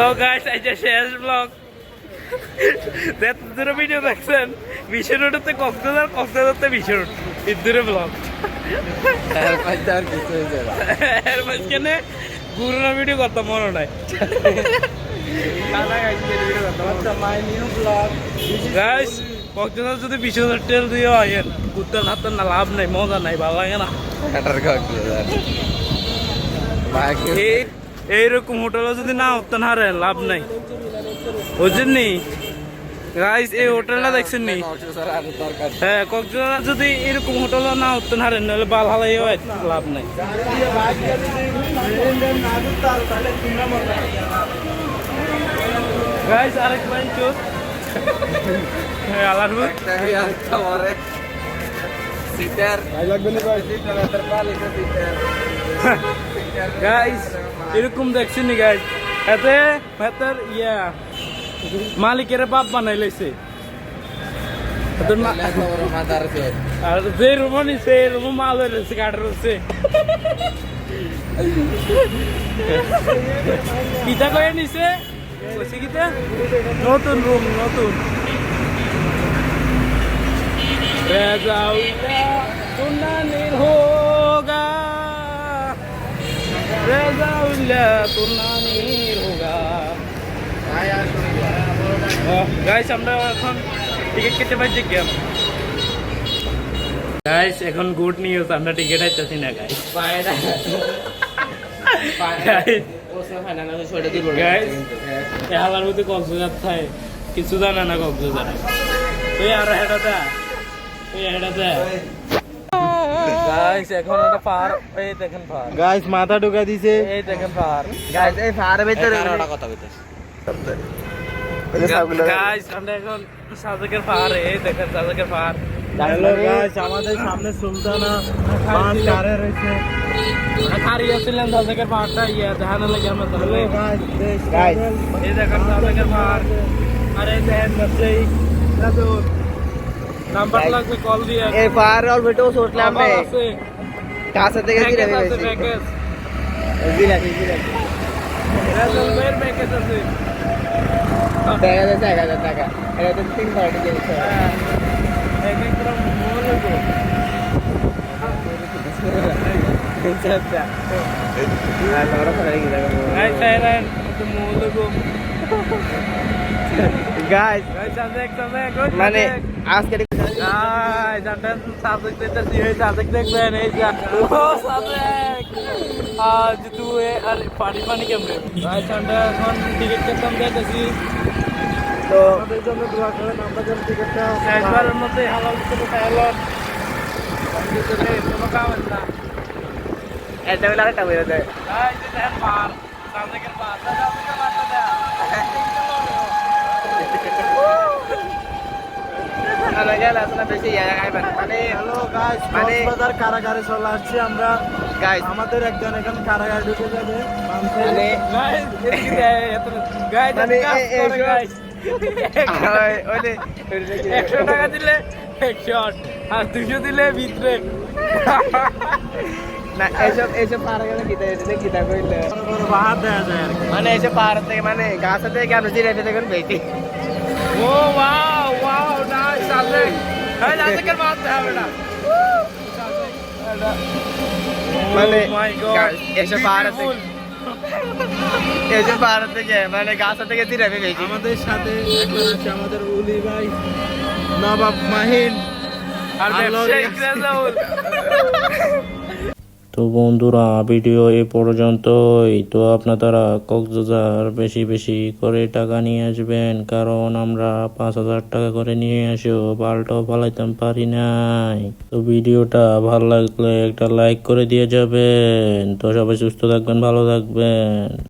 তো গাইস আজকে শেষ ব্লগ দূরে ভিডিও দেখছেন বিশের রোডতে কক্সবাজারতে বিশের রোড দূরে ব্লগ এর মাঝখানে গুরুনা ভিডিও করতাম মনে নাই গাইস কক্সবাজার যদি 20,000 টেল দিয়ে হয় ঘুরতে হাতে না লাভ নাই মজা নাই ভালো লাগে না এইরকম হোটেলে যদি না উঠতেন হারে লাভ নাই বুঝছেন নি গাইস এই হোটেলটা দেখছেন নি হ্যাঁ কক্সবাজার যদি এরকম হোটেলে না উঠতেন হারেন নাহলে বাল হালাই হয় লাভ নাই গাইস আরেক পয়েন্ট চোখ আলারবুদ গাইস এরকম দেখছেন নি গাইস এতে মেতার মালিকের বাপ বানাই লাইছে আর যে রুম নিছে রুম মাল হয়েছে কাঠের হচ্ছে কিতা করে নিছে কিতা নতুন রুম নতুন রেজাউল্লাহ সুন্নানির হোগা রেজাউল্লাহ সুন্নানির হোগা গাইস আমরা এখন টিকিট কেটে পাইছি গেম গাইস এখন গুড নিউজ আমরা টিকিট আইতাছি না গাইস হালার মধ্যে কক্সবাজার থাকে কিছু জানা না কক্সবাজার তুই আর হেটাতে গাইস এখন একটা পার এই দেখেন পার গাইস মাথা ঢুকা দিছে এই দেখেন পার গাইস এই পাহাড়ের ভিতরে কথা কইতাছি গাইস আমরা এখন সাজেকের পাহাড় এই দেখেন সাজেকের পাহাড় হ্যালো গাইস আমাদের সামনে সুলতানা খান কারে রয়েছে খারি আসছিলাম সাজেকের পাহাড়টা দেখানো লাগে আমরা হ্যালো গাইস এই দেখেন সাজেকের পাহাড় আর এই দেখেন সেই নাম্বার লাগবে কল দিয়ে এই পাহাড়ে অলরেডি উঠলাম রে কাছে থেকে কি রে প্যাকেজ দিলা রেজাল বের প্যাকেজ আছে টাকা এটা তো 3 পার্টি দিয়েছে এক এক গ্রাম মোল গো আচ্ছা আর তোরা করে কি দেখো গাইস সাইরান তো মোল গো গাইস সাজেক মানে আজকে গাইস আমরা সাজেক দেখতেছি এই সাজেক দেখবেন এই যা ও সাজেক আজ তুই আর পানি কেমনে গাইস আমরা এখন টিকিট কেটে দেখতেছি তো আমাদের জন্য দোয়া করেন আমরা যেন টিকিটটা একবারের মধ্যে হালাল করে খাইলাম কোনো কাম না এটা হলো আরেকটা বের দেয় গাইস দেখেন পার সাজেকের পার সাজেকের পারটা দে মানে হ্যালো গাইস কক্সবাজার কারাগারে চলে আসছি আমরা গাইস আমাদের একজন এখন কারাগারে ঢুকে যাবে মানে গাইস 100 টাকা দিলে হেডশট আর 200 দিলে ভিতরে না এইসব কারাগারে কিতা কইলে বাহার দেয়া যায় আর মানে এইসব পাহাড় থেকে মানে গাছ থেকে আমরা জিরাইতে দেখুন বেশি ও ওয়াও নাইস সাজেক এই সাজেকের বাদ দে হবে না মানে মাই গড এইসব পাহাড় থেকে মানে গাছ থেকে জিরাইতে বেশি আমাদের সাথে এখন আছে আমাদের উলি ভাই নবাব মাহিন আর ব্যবসায়িক রেজাউল তো বন্ধুরা ভিডিও এ পর্যন্তই। তো আপনারা কক্সবাজার বেশি বেশি করে টাকা নিয়ে আসবেন, কারণ আমরা 5,000 টাকা করে নিয়ে আসো পাল্টাও পালাইতে পারি নাই। তো ভিডিওটা ভালো লাগলে একটা লাইক করে দিয়ে যাবেন। তো সবাই সুস্থ থাকবেন, ভালো থাকবেন।